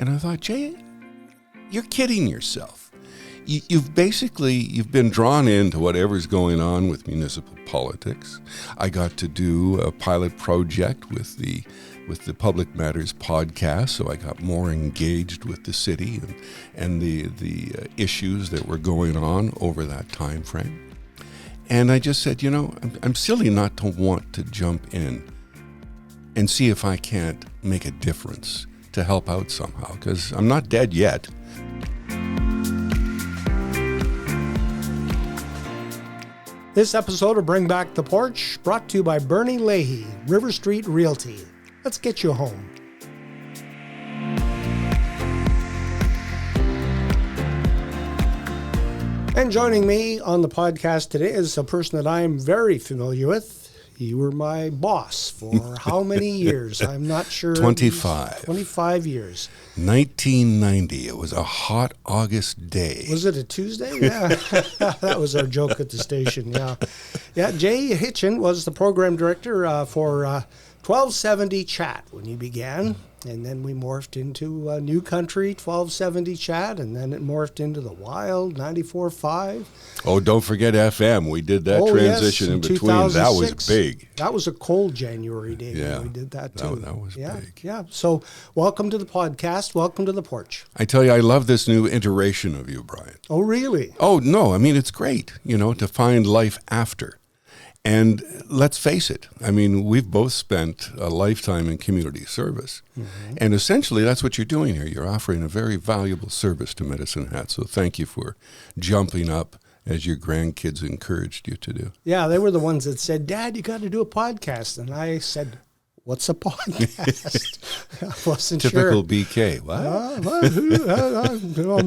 And I thought, Jay, you're kidding yourself. You've been drawn into whatever's going on with municipal politics. I got to do a pilot project with the Public Matters podcast, so I got more engaged with the city and the issues that were going on over that time frame. And I just said, I'm silly not to want to jump in and see if I can't make a difference to help out somehow, because I'm not dead yet. This episode of Bring Back the Porch, brought to you by Bernie Leahy, River Street Realty. Let's get you home. And joining me on the podcast today is a person that I am very familiar with. You were my boss for how many years? I'm not sure. 25. 25 years. 1990. It was a hot August day. Was it a Tuesday? Yeah. That was our joke at the station. Yeah. Yeah. Jay Hitchen was the program director for 1270 Chat when he began. And then we morphed into New Country 1270 Chat, and then it morphed into the Wild 94.5. Oh, don't forget FM. We did that transition in between. That was big. That was a cold January day. Yeah, we did that too. That was big. Yeah. So welcome to the podcast. Welcome to the Porch. I tell you, I love this new iteration of you, Brian. Oh, really? Oh, no. I mean, it's great, to find life after. And let's face it, I mean, we've both spent a lifetime in community service. Mm-hmm. And essentially, that's what you're doing here. You're offering a very valuable service to Medicine Hat. So thank you for jumping up as your grandkids encouraged you to do. Yeah, they were the ones that said, Dad, you got to do a podcast. And I said, what's a podcast? I wasn't Typical sure. BK. What?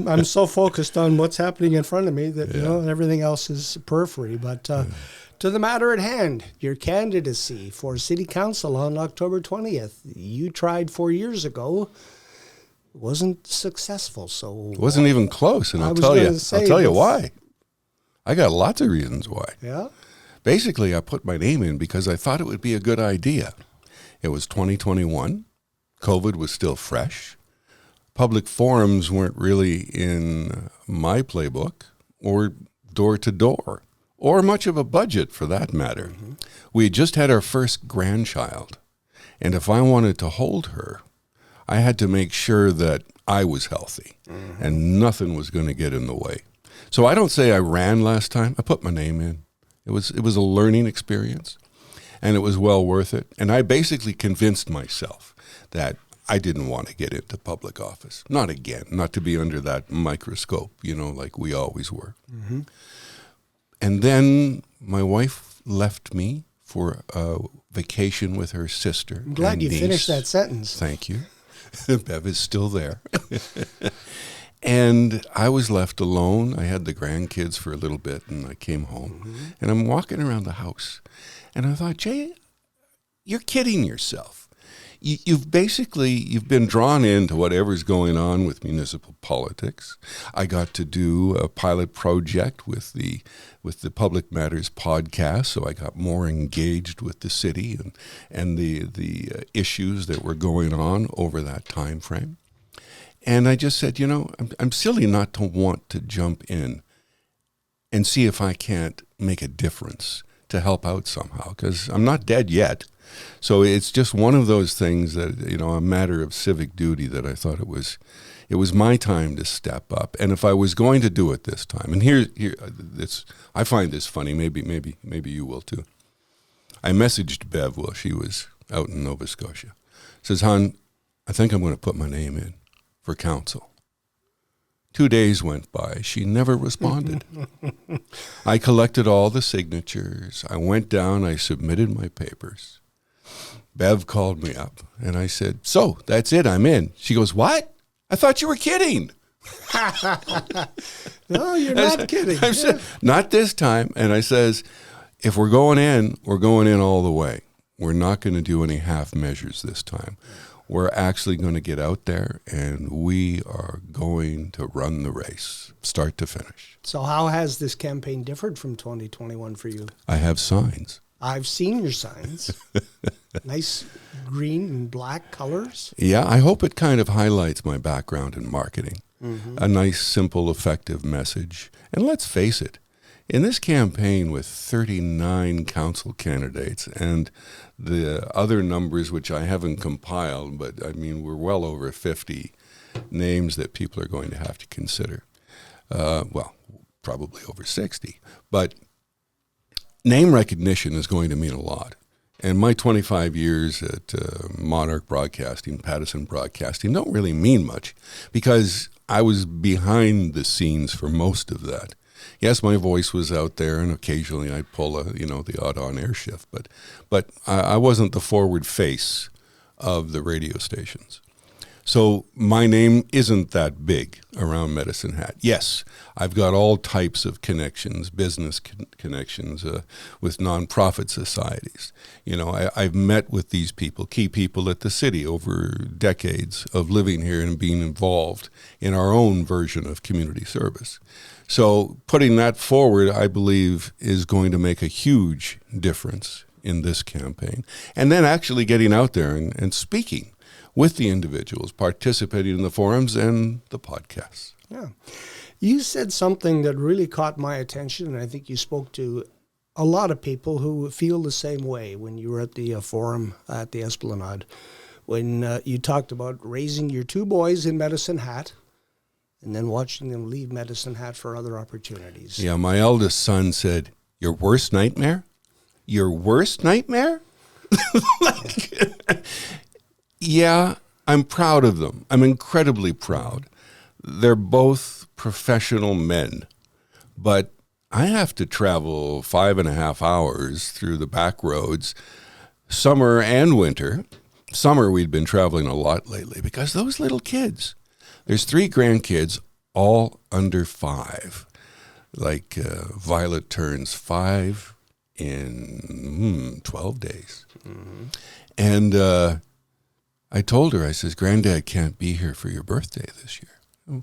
I'm so focused on what's happening in front of me that, everything else is periphery. But to the matter at hand, your candidacy for city council on October 20th. You tried 4 years ago. Wasn't successful. So it wasn't even close. And I'll tell you why. I got lots of reasons why. Yeah. Basically, I put my name in because I thought it would be a good idea. It was 2021. COVID was still fresh. Public forums weren't really in my playbook or door to door, or much of a budget for that matter. Mm-hmm. We had just had our first grandchild, and if I wanted to hold her, I had to make sure that I was healthy, and nothing was going to get in the way. So I don't say I ran last time. I put my name in. It was a learning experience, and it was well worth it. And I basically convinced myself that I didn't want to get into public office. Not again, not to be under that microscope, like we always were. Mm-hmm. And then my wife left me for a vacation with her sister. I'm glad you finished that sentence. Thank you. Bev is still there. And I was left alone. I had the grandkids for a little bit, and I came home. Mm-hmm. And I'm walking around the house, and I thought, Jay, you're kidding yourself. You've been drawn into whatever's going on with municipal politics. I got to do a pilot project with the Public Matters podcast, so I got more engaged with the city and the issues that were going on over that time frame. And I just said, I'm silly not to want to jump in and see if I can't make a difference to help out somehow, because I'm not dead yet. So it's just one of those things that, a matter of civic duty that I thought it was my time to step up. And if I was going to do it this time, and here I find this funny, maybe you will too. I messaged Bev while she was out in Nova Scotia. Says, hon, I think I'm going to put my name in for council. 2 days went by. She never responded. I collected all the signatures. I went down. I submitted my papers. Bev called me up, and I said, so, that's it, I'm in. She goes, what? I thought you were kidding. No, you're not kidding. I said, not this time. And I says, if we're going in all the way. We're not going to do any half measures this time. We're actually going to get out there, and we are going to run the race, start to finish. So how has this campaign differed from 2021 for you? I have signs. I've seen your signs. Nice green and black colors. Yeah, I hope it kind of highlights my background in marketing. A nice, simple, effective message. And let's face it, in this campaign with 39 council candidates and the other numbers which I haven't compiled, but I mean, we're well over 50 names that people are going to have to consider. Well, probably over 60. But name recognition is going to mean a lot. And my 25 years at Monarch Broadcasting, Pattison Broadcasting, don't really mean much because I was behind the scenes for most of that. Yes, my voice was out there, and occasionally I'd pull the odd on-air shift, but I wasn't the forward face of the radio stations. So my name isn't that big around Medicine Hat. Yes, I've got all types of connections, business connections with nonprofit societies. You know, I've met with these people, key people at the city over decades of living here and being involved in our own version of community service. So putting that forward, I believe, is going to make a huge difference in this campaign. And then actually getting out there and speaking with the individuals, participating in the forums and the podcasts. Yeah. You said something that really caught my attention, and I think you spoke to a lot of people who feel the same way when you were at the forum at the Esplanade, when you talked about raising your two boys in Medicine Hat and then watching them leave Medicine Hat for other opportunities. Yeah, my eldest son said, "Your worst nightmare? Your worst nightmare?" Yeah, I'm proud of them. I'm incredibly proud. They're both professional men, but I have to travel 5.5 hours through the back roads, summer and winter. Summer, we'd been traveling a lot lately because those little kids, there's 3 grandkids, all under 5. Like Violet turns 5 in 12 days. Mm-hmm. And I told her, I says, "Granddad can't be here for your birthday this year."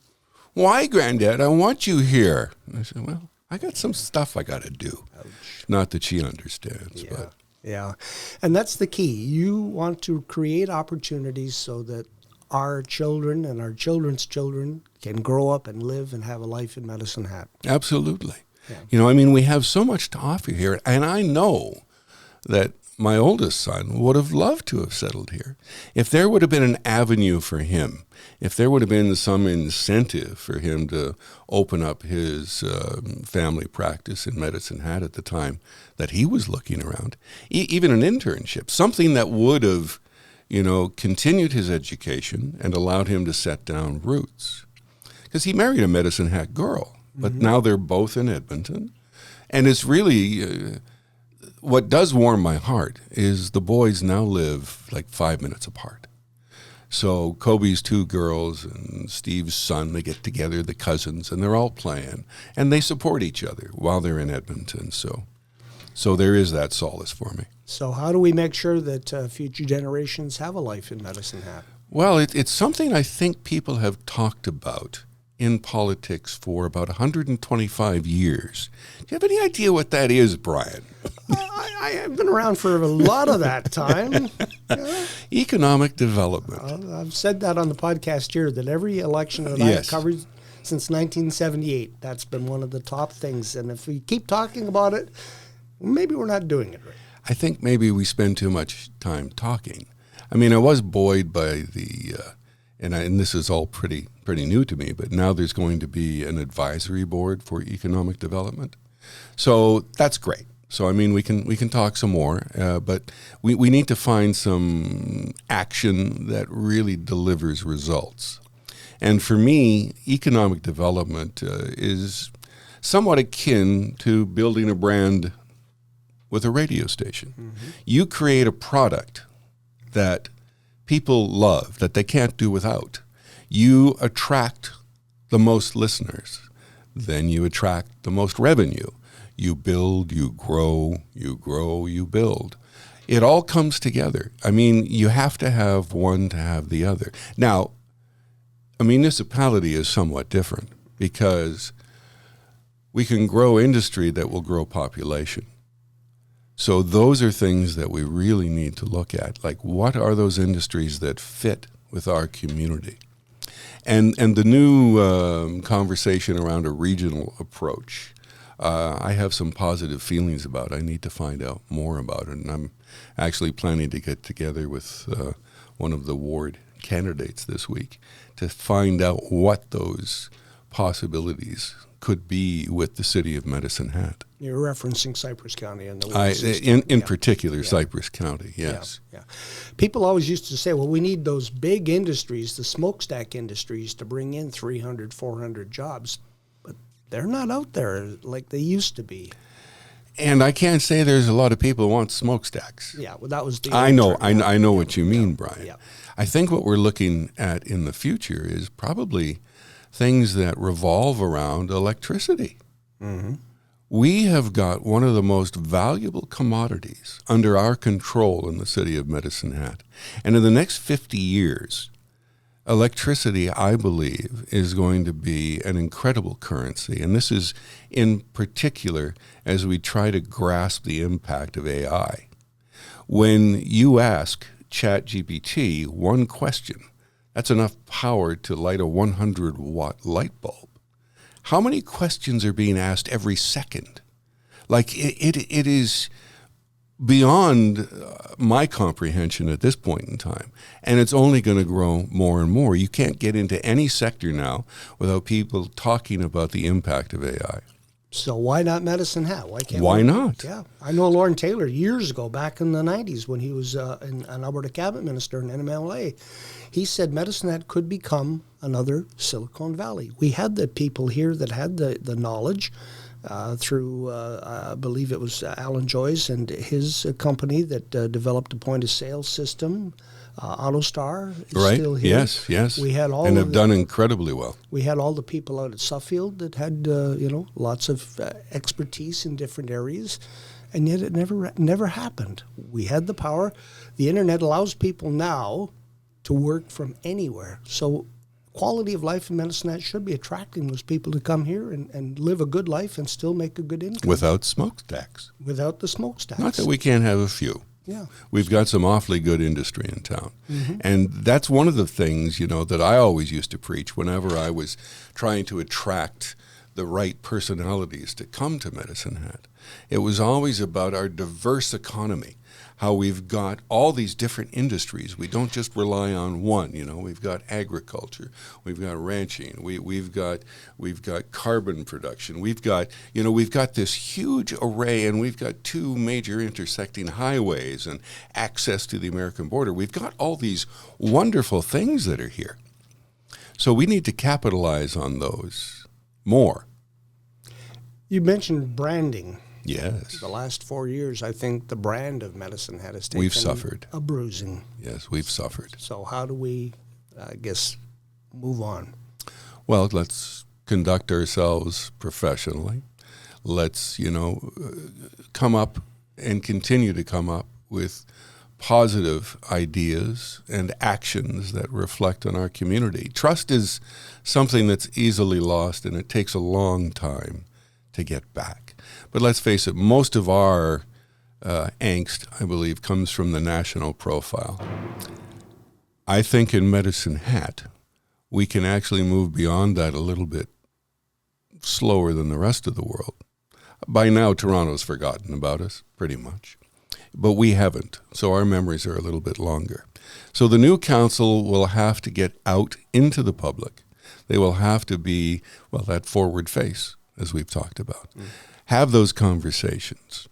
"Why, Granddad? I want you here." And I said, "Well, I got some stuff I got to do." Ouch. Not that she understands. Yeah. But. Yeah. And that's the key. You want to create opportunities so that our children and our children's children can grow up and live and have a life in Medicine Hat. Absolutely. Yeah. You know, I mean, we have so much to offer here. And I know that my oldest son would have loved to have settled here. If there would have been an avenue for him, if there would have been some incentive for him to open up his family practice in Medicine Hat at the time that he was looking around, even an internship, something that would have, continued his education and allowed him to set down roots. Because he married a Medicine Hat girl, but now they're both in Edmonton. And it's really... what does warm my heart is the boys now live like 5 minutes apart. So Kobe's 2 girls and Steve's son, they get together, the cousins, and they're all playing. And they support each other while they're in Edmonton. So there is that solace for me. So how do we make sure that future generations have a life in Medicine Hat? Well, it's something I think people have talked about in politics for about 125 years. Do you have any idea what that is, Brian? I have been around for a lot of that time. Yeah. Economic development. I've said that on the podcast here, that every election that I've covered since 1978, that's been one of the top things. And if we keep talking about it, maybe we're not doing it right. I think maybe we spend too much time talking. I mean, I was buoyed by the... And this is all pretty new to me, but now there's going to be an advisory board for economic development. So that's great. So, I mean, we can talk some more, but we need to find some action that really delivers results. And for me, economic development is somewhat akin to building a brand with a radio station. Mm-hmm. You create a product that people love, that they can't do without. You attract the most listeners. Then you attract the most revenue. You build, you grow, you build. It all comes together. I mean, you have to have one to have the other. Now, a municipality is somewhat different because we can grow industry that will grow population. So those are things that we really need to look at. Like, what are those industries that fit with our community? And the new conversation around a regional approach, I have some positive feelings about. I need to find out more about it. And I'm actually planning to get together with one of the ward candidates this week to find out what those possibilities could be with the city of Medicine Hat. You're referencing Cypress County and the ward system. In particular, Cypress County, yes. Yeah. People always used to say, well, we need those big industries, the smokestack industries, to bring in 300, 400 jobs. But they're not out there like they used to be. And I can't say there's a lot of people who want smokestacks. Yeah, well, that was the... I know what you mean, Brian. Yeah. I think what we're looking at in the future is probably things that revolve around electricity. Mm-hmm. We have got one of the most valuable commodities under our control in the city of Medicine Hat. And in the next 50 years, electricity, I believe, is going to be an incredible currency. And this is in particular as we try to grasp the impact of AI. When you ask ChatGPT one question, that's enough power to light a 100-watt light bulb. How many questions are being asked every second? Like, it is beyond my comprehension at this point in time. And it's only going to grow more and more. You can't get into any sector now without people talking about the impact of AI. So why not Medicine Hat? Why not? Yeah. I know Lorne Taylor years ago, back in the 90s, when he was an Alberta cabinet minister in NMLA, he said Medicine Hat could become another Silicon Valley. We had the people here that had the knowledge through, I believe it was Alan Joyce and his company that developed a point-of-sale system. AutoStar is still here. Yes. We had all and have done incredibly well. We had all the people out at Suffield that had, lots of expertise in different areas, and yet it never happened. We had the power. The internet allows people now to work from anywhere. So quality of life in Medicine Hat should be attracting those people to come here and live a good life and still make a good income. Without smokestacks. Without the smokestacks. Not that we can't have a few. Yeah. We've got some awfully good industry in town. Mm-hmm. And that's one of the things, that I always used to preach whenever I was trying to attract the right personalities to come to Medicine Hat. It was always about our diverse economy, how we've got all these different industries. We don't just rely on one. We've got agriculture, we've got ranching, we've got carbon production, we've got this huge array, and we've got two major intersecting highways and access to the American border. We've got all these wonderful things that are here. So we need to capitalize on those more. You mentioned branding. Yes. The last 4 years, I think the brand of Medicine Hat has taken We've suffered. a bruising. Yes, we've suffered. So how do we, move on? Well, let's conduct ourselves professionally. Let's, come up and continue to come up with positive ideas and actions that reflect on our community. Trust is something that's easily lost, and it takes a long time to get back. But let's face it, most of our angst, I believe, comes from the national profile. I think in Medicine Hat, we can actually move beyond that a little bit slower than the rest of the world. By now, Toronto's forgotten about us, pretty much. But we haven't, so our memories are a little bit longer. So the new council will have to get out into the public. They will have to be, that forward face, as we've talked about. Have those conversations.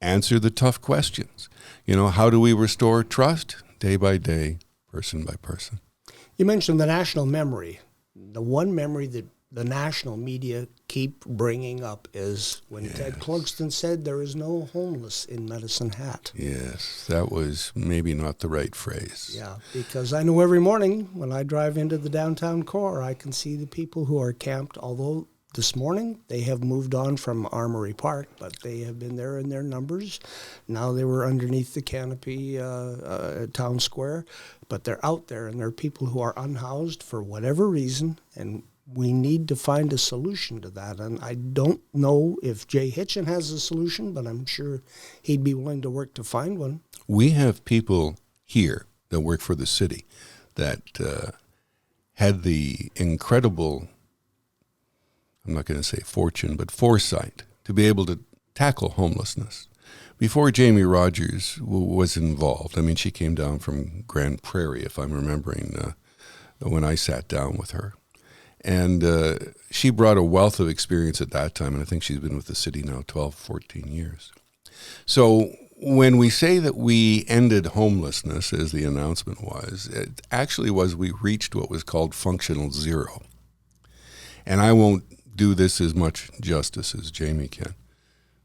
Answer the tough questions. How do we restore trust? Day by day, person by person. You mentioned the national memory. The one memory that the national media keep bringing up is when Ted Clugston said there is no homeless in Medicine Hat. Yes, that was maybe not the right phrase. Yeah, because I know every morning when I drive into the downtown core, I can see the people who are camped, although this morning they have moved on from Armory Park, but they have been there in their numbers. Now they were underneath the canopy Town Square, but they're out there, and there are people who are unhoused for whatever reason, and we need to find a solution to that. And I don't know if Jay Hitchen has a solution, but I'm sure he'd be willing to work to find one. We have people here that work for the city that had the incredible, I'm not going to say fortune, but foresight to be able to tackle homelessness. Before Jamie Rogers was involved, I mean, she came down from Grand Prairie, if I'm remembering, when I sat down with her. And she brought a wealth of experience at that time, and I think she's been with the city now 12, 14 years. So when we say that we ended homelessness, as the announcement was, it actually was we reached what was called functional zero. And I won't do this as much justice as Jamie can.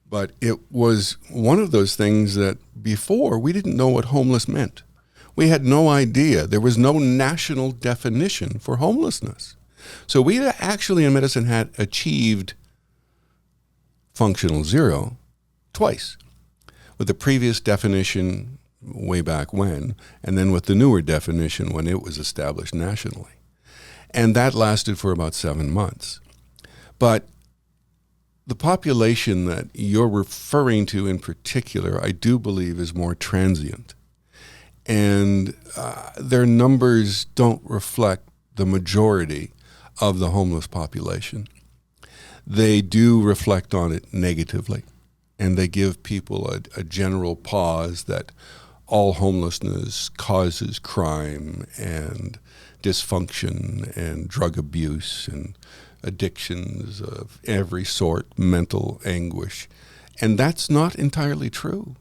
But it was one of those things that before we didn't know what homeless meant. We had no idea. There was no national definition for homelessness. So we actually in Medicine Hat achieved functional zero twice, with the previous definition way back when, and then with the newer definition when it was established nationally. And that lasted for about 7 months. But the population that you're referring to in particular, I do believe is more transient. And their numbers don't reflect the majority of the homeless population. They do reflect on it negatively, and they give people a general pause that all homelessness causes crime and dysfunction and drug abuse and addictions of every sort, mental anguish. And that's not entirely true.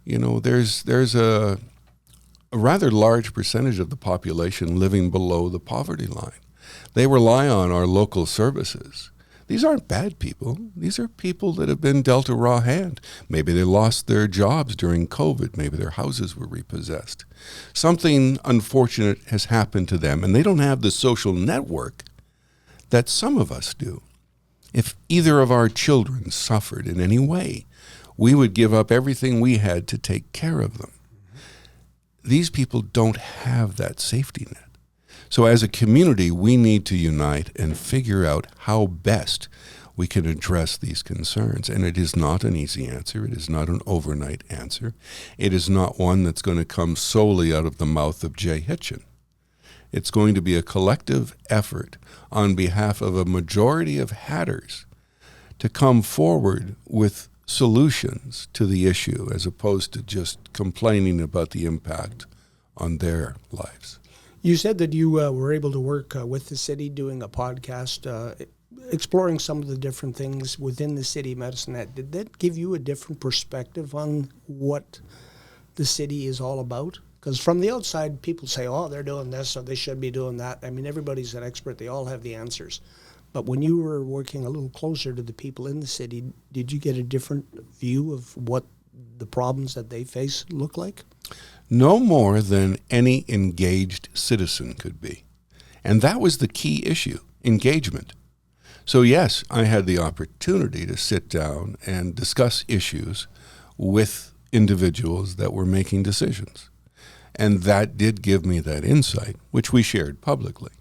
You know, there's a rather large percentage of the population living below the poverty line. They rely on our local services. These aren't bad people. These are people that have been dealt a raw hand. Maybe they lost their jobs during COVID. Maybe their houses were repossessed. Something unfortunate has happened to them, and they don't have the social network that some of us do. If either of our children suffered in any way, we would give up everything we had to take care of them. These people don't have that safety net. So as a community, we need to unite and figure out how best we can address these concerns. And it is not an easy answer. It is not an overnight answer. It is not one that's going to come solely out of the mouth of Jay Hitchen. It's going to be a collective effort on behalf of a majority of Hatters to come forward with solutions to the issue as opposed to just complaining about the impact on their lives. You said that you were able to work with the city doing a podcast, exploring some of the different things within the city of Medicine Hat. Did that give you a different perspective on what the city is all about? Because from the outside, people say, oh, they're doing this, or they should be doing that. I mean, everybody's an expert. They all have the answers. But when you were working a little closer to the people in the city, did you get a different view of what the problems that they face look like? No more than any engaged citizen could be. And that was the key issue, engagement. So yes, I had the opportunity to sit down and discuss issues with individuals that were making decisions. And that did give me that insight, which we shared publicly.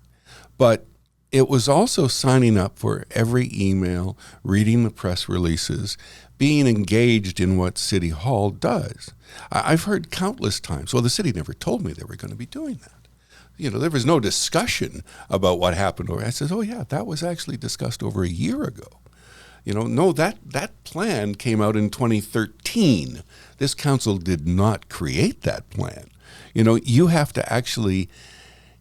But it was also signing up for every email, reading the press releases, being engaged in what City Hall does. I've heard countless times, well, the city never told me they were going to be doing that. You know, there was no discussion about what happened. I said, oh, yeah, that was actually discussed over a year ago. You know, no, that plan came out in 2013. This council did not create that plan. You know, you have to actually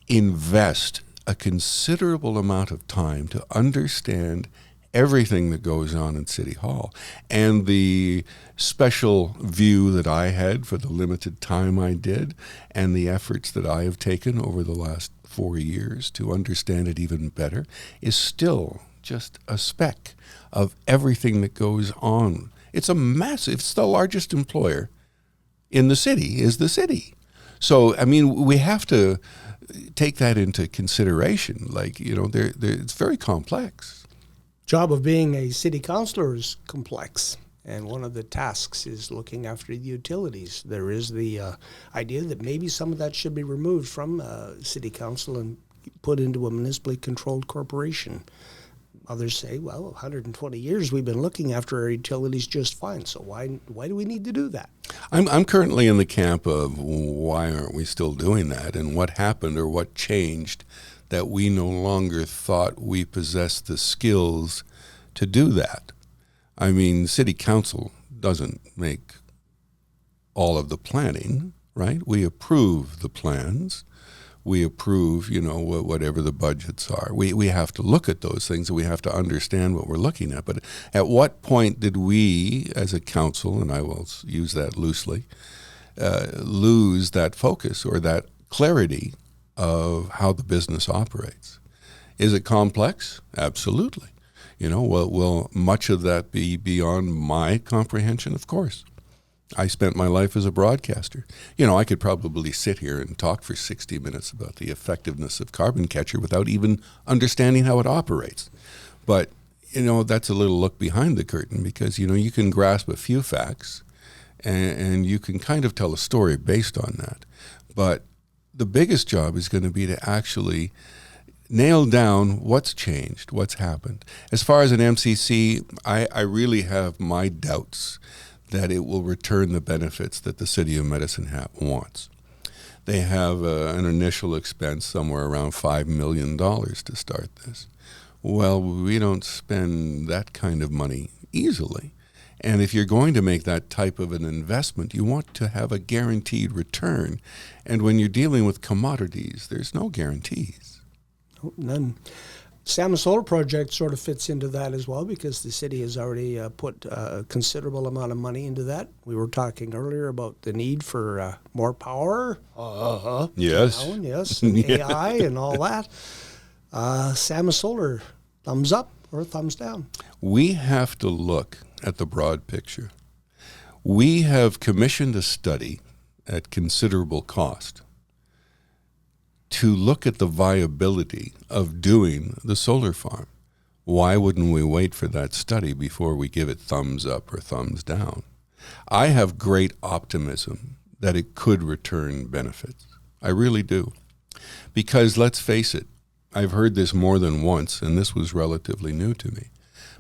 invest a considerable amount of time to understand everything that goes on in City Hall. And the special view that I had for the limited time I did and the efforts that I have taken over the last 4 years to understand it even better is still just a speck of everything that goes on. It's it's the largest employer in the city is the city. So, I mean, we have to take that into consideration. Like, you know, it's very complex. Job of being a city councilor is complex, and one of the tasks is looking after the utilities. There is the idea that maybe some of that should be removed from city council and put into a municipally controlled corporation. Others say, well, 120 years we've been looking after our utilities just fine, so why do we need to do that? I'm currently in the camp of why aren't we still doing that, and what happened or what changed that we no longer thought we possessed the skills to do that. I mean, city council doesn't make all of the planning, right? We approve the plans. We approve, whatever the budgets are. We have to look at those things, and we have to understand what we're looking at. But at what point did we, as a council, and I will use that loosely, lose that focus or that clarity of how the business operates? Is it complex? Absolutely. Will much of that be beyond my comprehension? Of course. I spent my life as a broadcaster. I could probably sit here and talk for 60 minutes about the effectiveness of Carbon Catcher without even understanding how it operates. But, that's a little look behind the curtain because, you can grasp a few facts and you can kind of tell a story based on that. But the biggest job is going to be to actually nail down what's changed, what's happened. As far as an MCC, I really have my doubts that it will return the benefits that the city of Medicine Hat wants. They have an initial expense somewhere around $5 million to start this. Well, we don't spend that kind of money easily. And if you're going to make that type of an investment, you want to have a guaranteed return. And when you're dealing with commodities, there's no guarantees. None. Salmon Solar Project sort of fits into that as well because the city has already put a considerable amount of money into that. We were talking earlier about the need for more power. Yes. Yes, and AI and all that. Salmon Solar, thumbs up or thumbs down? We have to look at the broad picture. We have commissioned a study at considerable cost to look at the viability of doing the solar farm. Why wouldn't we wait for that study before we give it thumbs up or thumbs down? I have great optimism that it could return benefits. I really do. Because let's face it, I've heard this more than once, and this was relatively new to me,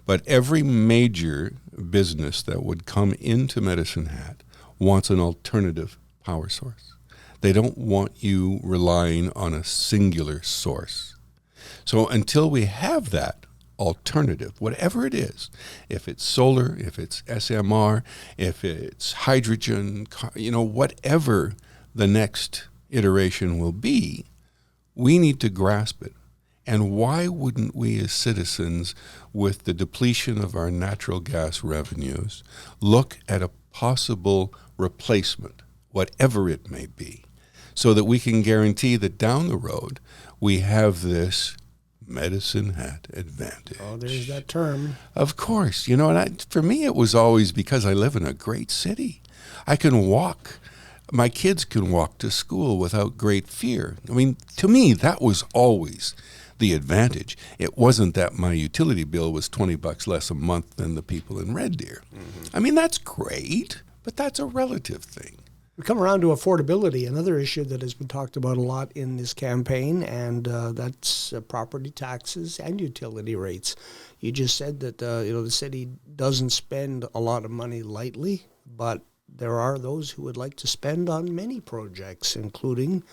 but every major business that would come into Medicine Hat wants an alternative power source. They don't want you relying on a singular source. So until we have that alternative, whatever it is, if it's solar, if it's SMR, if it's hydrogen, whatever the next iteration will be, we need to grasp it. And why wouldn't we as citizens, with the depletion of our natural gas revenues, look at a possible replacement, whatever it may be, so that we can guarantee that down the road we have this Medicine Hat advantage. Oh, there's that term. Of course. For me it was always because I live in a great city. I can walk. My kids can walk to school without great fear. I mean, to me, that was always the advantage. It wasn't that my utility bill was $20 less a month than the people in Red Deer. Mm-hmm. I mean, that's great, but that's a relative thing. We come around to affordability, another issue that has been talked about a lot in this campaign, and that's property taxes and utility rates. You just said that the city doesn't spend a lot of money lightly, but there are those who would like to spend on many projects, including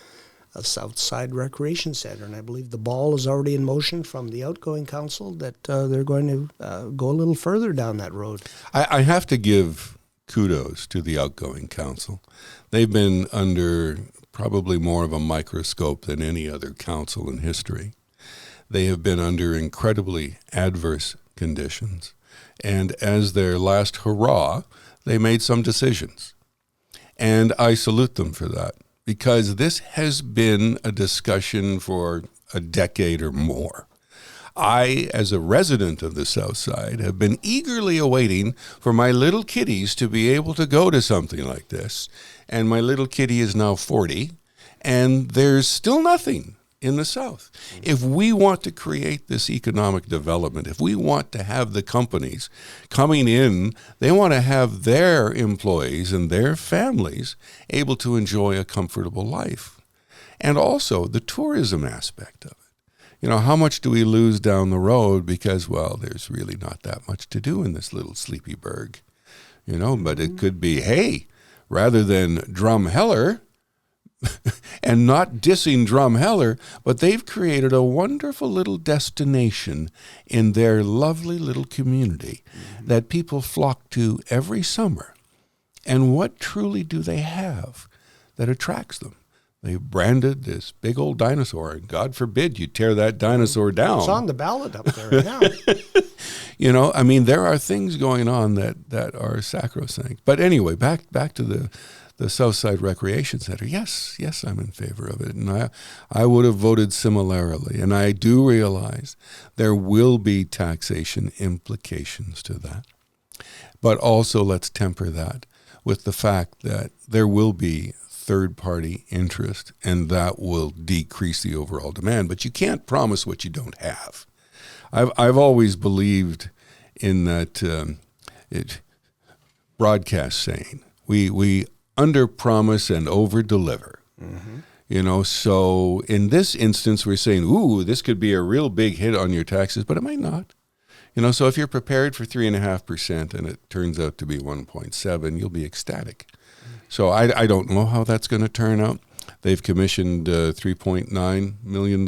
a Southside Recreation Center. And I believe the ball is already in motion from the outgoing council that they're going to go a little further down that road. I have to give kudos to the outgoing council. They've been under probably more of a microscope than any other council in history. They have been under incredibly adverse conditions. And as their last hurrah, they made some decisions. And I salute them for that, because this has been a discussion for a decade or more. I, as a resident of the South Side, have been eagerly awaiting for my little kiddies to be able to go to something like this. And my little kitty is now 40, and there's still nothing in the South. If we want to create this economic development, if we want to have the companies coming in, they want to have their employees and their families able to enjoy a comfortable life. And also the tourism aspect of it. how much do we lose down the road because, well, there's really not that much to do in this little sleepy burg, but it could be, hey, rather than Drumheller, and not dissing Drumheller, but they've created a wonderful little destination in their lovely little community that people flock to every summer. And what truly do they have that attracts them? They branded this big old dinosaur, and God forbid you tear that dinosaur down. It's on the ballot up there now. There are things going on that are sacrosanct. But anyway, back to the Southside Recreation Center. Yes, I'm in favor of it. And I would have voted similarly. And I do realize there will be taxation implications to that. But also let's temper that with the fact that there will be third-party interest, and that will decrease the overall demand. But you can't promise what you don't have. I've always believed in that broadcast saying, we under-promise and over-deliver. So in this instance, we're saying, ooh, this could be a real big hit on your taxes, but it might not. So if you're prepared for 3.5% and it turns out to be 1.7, you'll be ecstatic. So I don't know how that's going to turn out. They've commissioned $3.9 million,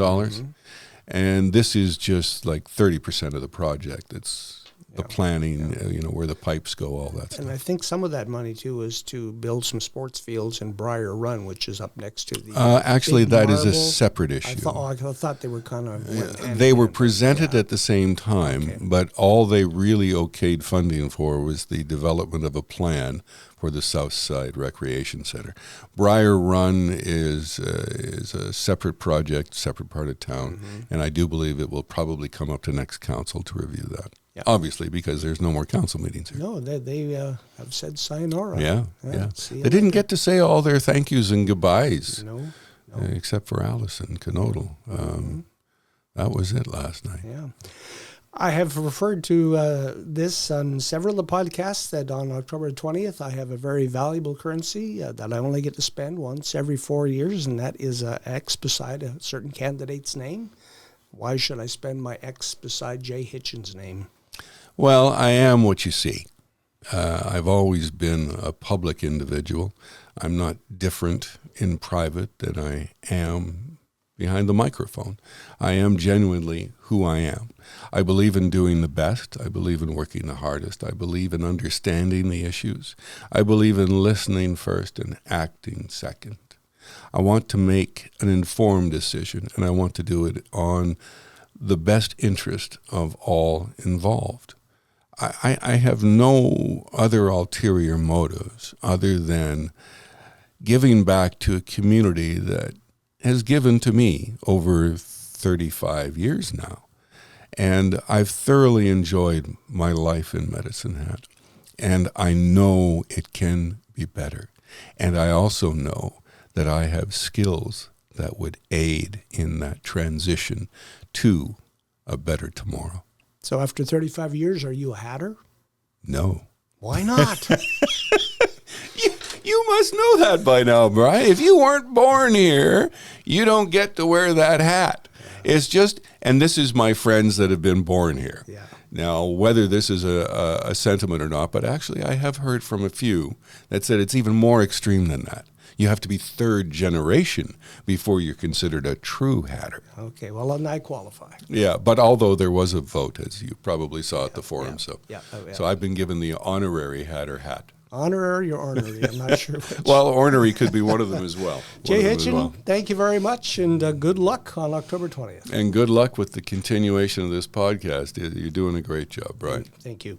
and this is just like 30% of the project. It's the planning, where the pipes go, all that stuff. And I think some of that money, too, is to build some sports fields in Briar Run, which is up next to the actually, that Marble. is a separate issue. I thought they were kind of... They were presented at the same time, but all they really okayed funding for was the development of a plan for the Southside Recreation Center. Briar Run is a separate project, separate part of town, and I do believe it will probably come up to next council to review that. Yeah. Obviously, because there's no more council meetings here. No, they have said sayonara. Yeah. They didn't get to say all their thank yous and goodbyes. No. Except for Allison Knodel. That was it last night. Yeah. I have referred to this on several of the podcasts that on October 20th, I have a very valuable currency that I only get to spend once every 4 years, and that is an X beside a certain candidate's name. Why should I spend my X beside Jay Hitchen's name? Well, I am what you see. I've always been a public individual. I'm not different in private than I am behind the microphone. I am genuinely who I am. I believe in doing the best. I believe in working the hardest. I believe in understanding the issues. I believe in listening first and acting second. I want to make an informed decision, and I want to do it on the best interest of all involved. I have no other ulterior motives other than giving back to a community that has given to me over 35 years now. And I've thoroughly enjoyed my life in Medicine Hat. And I know it can be better. And I also know that I have skills that would aid in that transition to a better tomorrow. So after 35 years, are you a hatter? No. Why not? You must know that by now, Brian. If you weren't born here, you don't get to wear that hat. It's just, and this is my friends that have been born here. Yeah. Now, whether this is a sentiment or not, but actually I have heard from a few that said it's even more extreme than that. You have to be third generation before you're considered a true hatter. Okay, well, then I qualify. Yeah, but although there was a vote, as you probably saw at the forum, so I've been given the honorary hatter hat. Honorary or ornery, I'm not sure which. Well, ornery could be one of them as well. Jay Hitchen, thank you very much, and good luck on October 20th. And good luck with the continuation of this podcast. You're doing a great job, Brian. Thank you.